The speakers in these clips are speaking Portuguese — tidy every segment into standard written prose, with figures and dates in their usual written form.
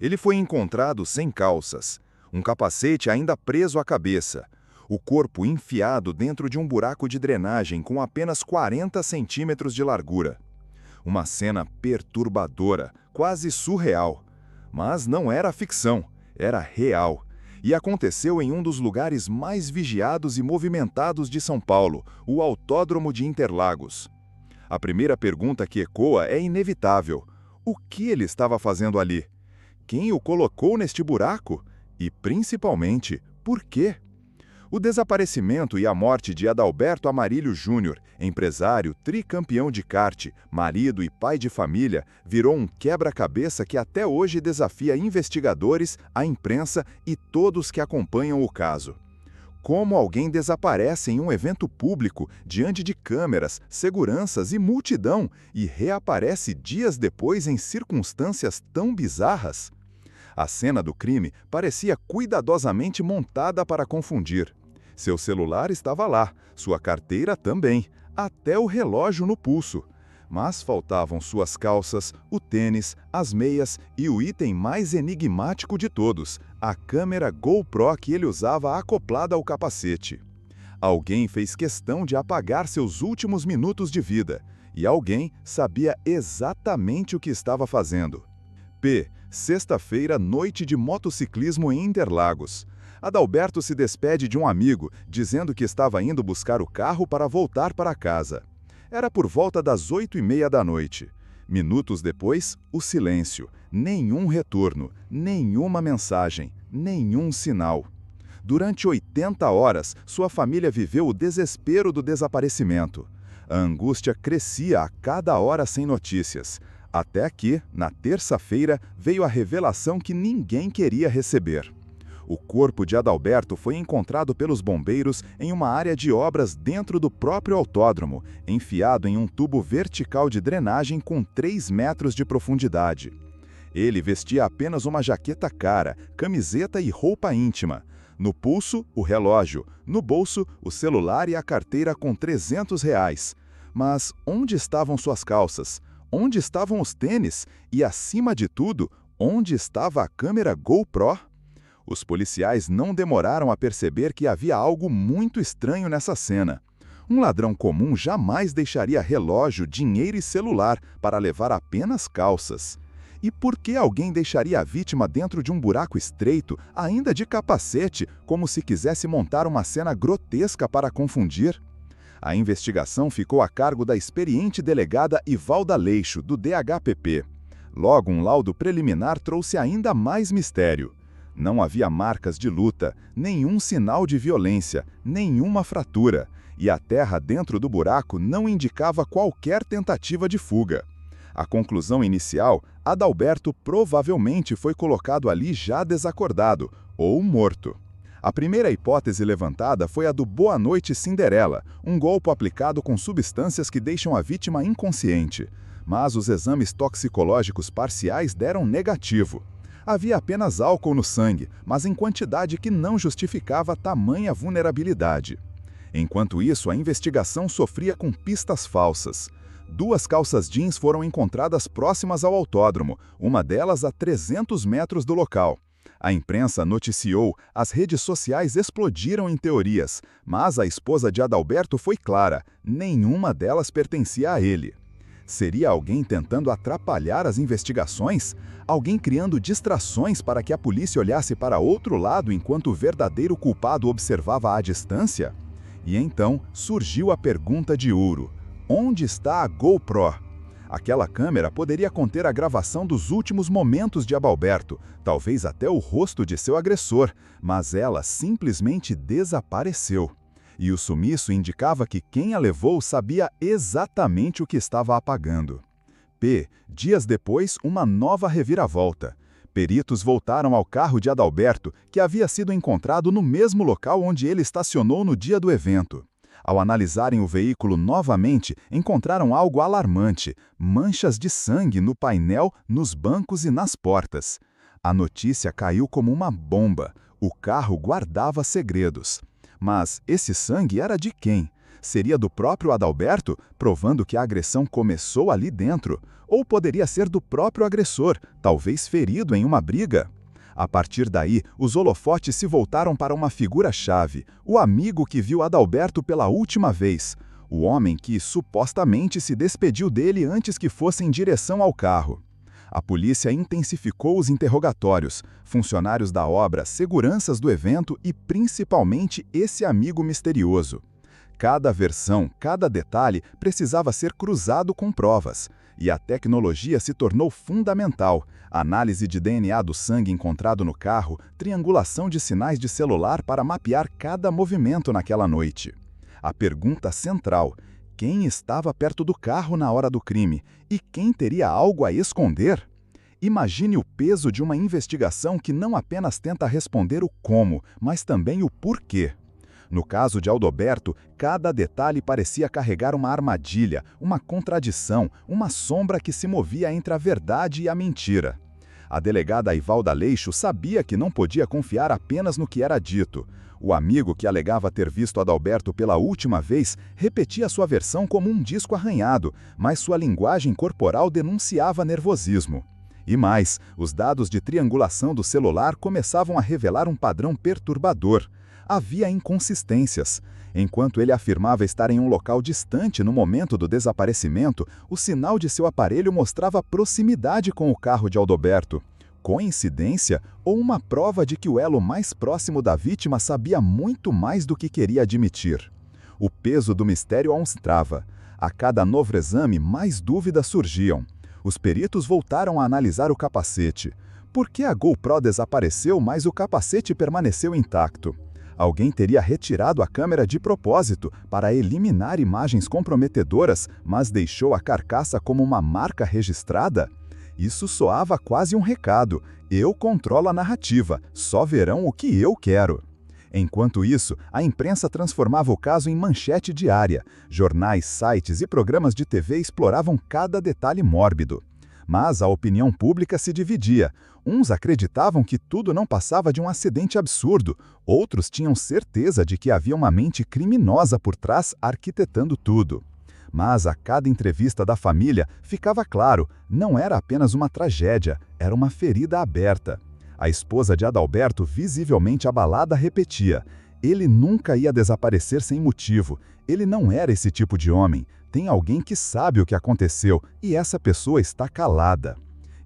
Ele foi encontrado sem calças, um capacete ainda preso à cabeça, o corpo enfiado dentro de um buraco de drenagem com apenas 40 centímetros de largura. Uma cena perturbadora, quase surreal. Mas não era ficção, era real. E aconteceu em um dos lugares mais vigiados e movimentados de São Paulo, o Autódromo de Interlagos. A primeira pergunta que ecoa é inevitável. O que ele estava fazendo ali? Quem o colocou neste buraco? E, principalmente, por quê? O desaparecimento e a morte de Adalberto Amarílio Júnior, empresário, tricampeão de kart, marido e pai de família, virou um quebra-cabeça que até hoje desafia investigadores, a imprensa e todos que acompanham o caso. Como alguém desaparece em um evento público, diante de câmeras, seguranças e multidão, e reaparece dias depois em circunstâncias tão bizarras? A cena do crime parecia cuidadosamente montada para confundir. Seu celular estava lá, sua carteira também, até o relógio no pulso. Mas faltavam suas calças, o tênis, as meias e o item mais enigmático de todos, a câmera GoPro que ele usava acoplada ao capacete. Alguém fez questão de apagar seus últimos minutos de vida, e alguém sabia exatamente o que estava fazendo. Sexta-feira, noite de motociclismo em Interlagos. Adalberto se despede de um amigo, dizendo que estava indo buscar o carro para voltar para casa. Era por volta das 8h30 da noite. Minutos depois, o silêncio. Nenhum retorno, nenhuma mensagem, nenhum sinal. Durante 80 horas, sua família viveu o desespero do desaparecimento. A angústia crescia a cada hora sem notícias. Até que, na terça-feira, veio a revelação que ninguém queria receber. O corpo de Adalberto foi encontrado pelos bombeiros em uma área de obras dentro do próprio autódromo, enfiado em um tubo vertical de drenagem com 3 metros de profundidade. Ele vestia apenas uma jaqueta cara, camiseta e roupa íntima. No pulso, o relógio. No bolso, o celular e a carteira com R$ 300. Mas onde estavam suas calças? Onde estavam os tênis? E, acima de tudo, onde estava a câmera GoPro? Os policiais não demoraram a perceber que havia algo muito estranho nessa cena. Um ladrão comum jamais deixaria relógio, dinheiro e celular para levar apenas calças. E por que alguém deixaria a vítima dentro de um buraco estreito, ainda de capacete, como se quisesse montar uma cena grotesca para confundir? A investigação ficou a cargo da experiente delegada Ivalda Leixo, do DHPP. Logo, um laudo preliminar trouxe ainda mais mistério. Não havia marcas de luta, nenhum sinal de violência, nenhuma fratura, e a terra dentro do buraco não indicava qualquer tentativa de fuga. A conclusão inicial, Adalberto provavelmente foi colocado ali já desacordado, ou morto. A primeira hipótese levantada foi a do Boa Noite Cinderela, um golpe aplicado com substâncias que deixam a vítima inconsciente. Mas os exames toxicológicos parciais deram negativo. Havia apenas álcool no sangue, mas em quantidade que não justificava tamanha vulnerabilidade. Enquanto isso, a investigação sofria com pistas falsas. 2 calças jeans foram encontradas próximas ao autódromo, uma delas a 300 metros do local. A imprensa noticiou, as redes sociais explodiram em teorias, mas a esposa de Adalberto foi clara, nenhuma delas pertencia a ele. Seria alguém tentando atrapalhar as investigações? Alguém criando distrações para que a polícia olhasse para outro lado enquanto o verdadeiro culpado observava à distância? E então surgiu a pergunta de ouro: onde está a GoPro? Aquela câmera poderia conter a gravação dos últimos momentos de Adalberto, talvez até o rosto de seu agressor, mas ela simplesmente desapareceu. E o sumiço indicava que quem a levou sabia exatamente o que estava apagando. Dias depois, uma nova reviravolta. Peritos voltaram ao carro de Adalberto, que havia sido encontrado no mesmo local onde ele estacionou no dia do evento. Ao analisarem o veículo novamente, encontraram algo alarmante: manchas de sangue no painel, nos bancos e nas portas. A notícia caiu como uma bomba. O carro guardava segredos. Mas esse sangue era de quem? Seria do próprio Adalberto, provando que a agressão começou ali dentro? Ou poderia ser do próprio agressor, talvez ferido em uma briga? A partir daí, os holofotes se voltaram para uma figura-chave, o amigo que viu Adalberto pela última vez, o homem que supostamente se despediu dele antes que fosse em direção ao carro. A polícia intensificou os interrogatórios, funcionários da obra, seguranças do evento e principalmente esse amigo misterioso. Cada versão, cada detalhe precisava ser cruzado com provas. E a tecnologia se tornou fundamental. Análise de DNA do sangue encontrado no carro, triangulação de sinais de celular para mapear cada movimento naquela noite. A pergunta central: quem estava perto do carro na hora do crime? E quem teria algo a esconder? Imagine o peso de uma investigação que não apenas tenta responder o como, mas também o porquê. No caso de Adalberto, cada detalhe parecia carregar uma armadilha, uma contradição, uma sombra que se movia entre a verdade e a mentira. A delegada Aivalda Leixo sabia que não podia confiar apenas no que era dito. O amigo que alegava ter visto Adalberto pela última vez repetia sua versão como um disco arranhado, mas sua linguagem corporal denunciava nervosismo. E mais, os dados de triangulação do celular começavam a revelar um padrão perturbador. Havia inconsistências. Enquanto ele afirmava estar em um local distante no momento do desaparecimento, o sinal de seu aparelho mostrava proximidade com o carro de Adalberto. Coincidência ou uma prova de que o elo mais próximo da vítima sabia muito mais do que queria admitir? O peso do mistério aumentava. A cada novo exame, mais dúvidas surgiam. Os peritos voltaram a analisar o capacete. Por que a GoPro desapareceu, mas o capacete permaneceu intacto? Alguém teria retirado a câmera de propósito para eliminar imagens comprometedoras, mas deixou a carcaça como uma marca registrada? Isso soava quase um recado: eu controlo a narrativa, só verão o que eu quero. Enquanto isso, a imprensa transformava o caso em manchete diária. Jornais, sites e programas de TV exploravam cada detalhe mórbido. Mas a opinião pública se dividia. Uns acreditavam que tudo não passava de um acidente absurdo, outros tinham certeza de que havia uma mente criminosa por trás arquitetando tudo. Mas a cada entrevista da família ficava claro, não era apenas uma tragédia, era uma ferida aberta. A esposa de Adalberto, visivelmente abalada, repetia: ele nunca ia desaparecer sem motivo, ele não era esse tipo de homem. Tem alguém que sabe o que aconteceu e essa pessoa está calada.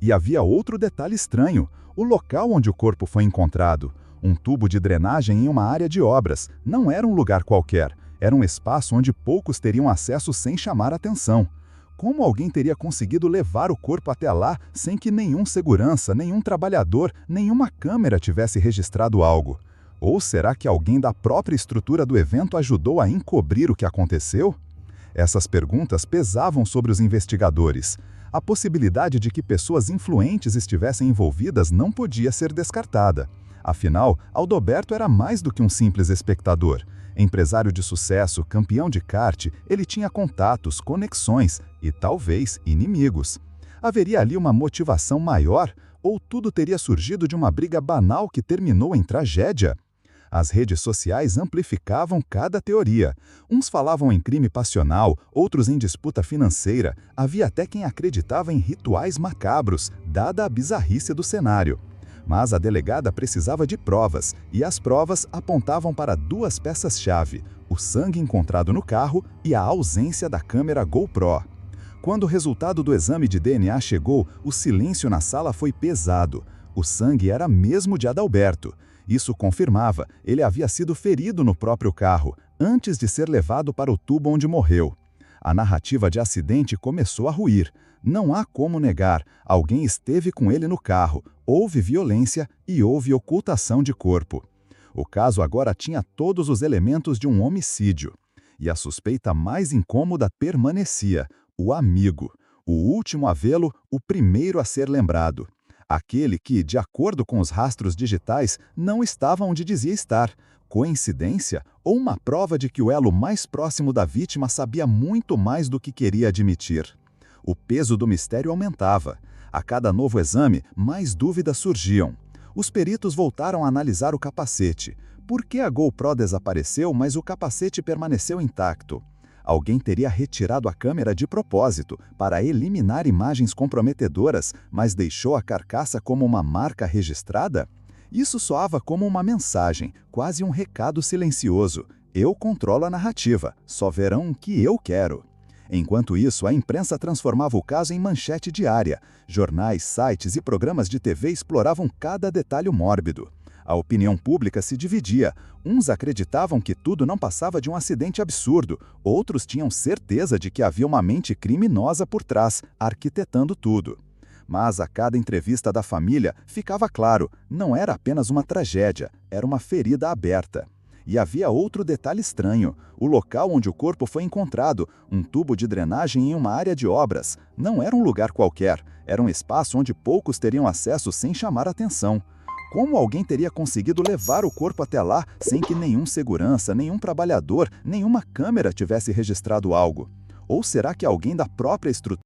E havia outro detalhe estranho: o local onde o corpo foi encontrado. Um tubo de drenagem em uma área de obras. Não era um lugar qualquer. Era um espaço onde poucos teriam acesso sem chamar atenção. Como alguém teria conseguido levar o corpo até lá sem que nenhum segurança, nenhum trabalhador, nenhuma câmera tivesse registrado algo? Ou será que alguém da própria estrutura do evento ajudou a encobrir o que aconteceu? Essas perguntas pesavam sobre os investigadores. A possibilidade de que pessoas influentes estivessem envolvidas não podia ser descartada. Afinal, Adalberto era mais do que um simples espectador. Empresário de sucesso, campeão de kart, ele tinha contatos, conexões e, talvez, inimigos. Haveria ali uma motivação maior ou tudo teria surgido de uma briga banal que terminou em tragédia? As redes sociais amplificavam cada teoria. Uns falavam em crime passional, outros em disputa financeira. Havia até quem acreditava em rituais macabros, dada a bizarrice do cenário. Mas a delegada precisava de provas, e as provas apontavam para duas peças-chave: o sangue encontrado no carro e a ausência da câmera GoPro. Quando o resultado do exame de DNA chegou, o silêncio na sala foi pesado. O sangue era mesmo de Adalberto. Isso confirmava, ele havia sido ferido no próprio carro, antes de ser levado para o tubo onde morreu. A narrativa de acidente começou a ruir. Não há como negar, alguém esteve com ele no carro, houve violência e houve ocultação de corpo. O caso agora tinha todos os elementos de um homicídio. E a suspeita mais incômoda permanecia: o amigo. O último a vê-lo, o primeiro a ser lembrado. Aquele que, de acordo com os rastros digitais, não estava onde dizia estar. Coincidência ou uma prova de que o elo mais próximo da vítima sabia muito mais do que queria admitir? O peso do mistério aumentava. A cada novo exame, mais dúvidas surgiam. Os peritos voltaram a analisar o capacete. Por que a GoPro desapareceu, mas o capacete permaneceu intacto? Alguém teria retirado a câmera de propósito para eliminar imagens comprometedoras, mas deixou a carcaça como uma marca registrada? Isso soava como uma mensagem, quase um recado silencioso. Eu controlo a narrativa, só verão o que eu quero. Enquanto isso, a imprensa transformava o caso em manchete diária. Jornais, sites e programas de TV exploravam cada detalhe mórbido. A opinião pública se dividia. Uns acreditavam que tudo não passava de um acidente absurdo, outros tinham certeza de que havia uma mente criminosa por trás, arquitetando tudo. Mas a cada entrevista da família ficava claro, não era apenas uma tragédia, era uma ferida aberta. E havia outro detalhe estranho. O local onde o corpo foi encontrado, um tubo de drenagem em uma área de obras, não era um lugar qualquer, era um espaço onde poucos teriam acesso sem chamar atenção. Como alguém teria conseguido levar o corpo até lá sem que nenhum segurança, nenhum trabalhador, nenhuma câmera tivesse registrado algo? Ou será que alguém da própria estrutura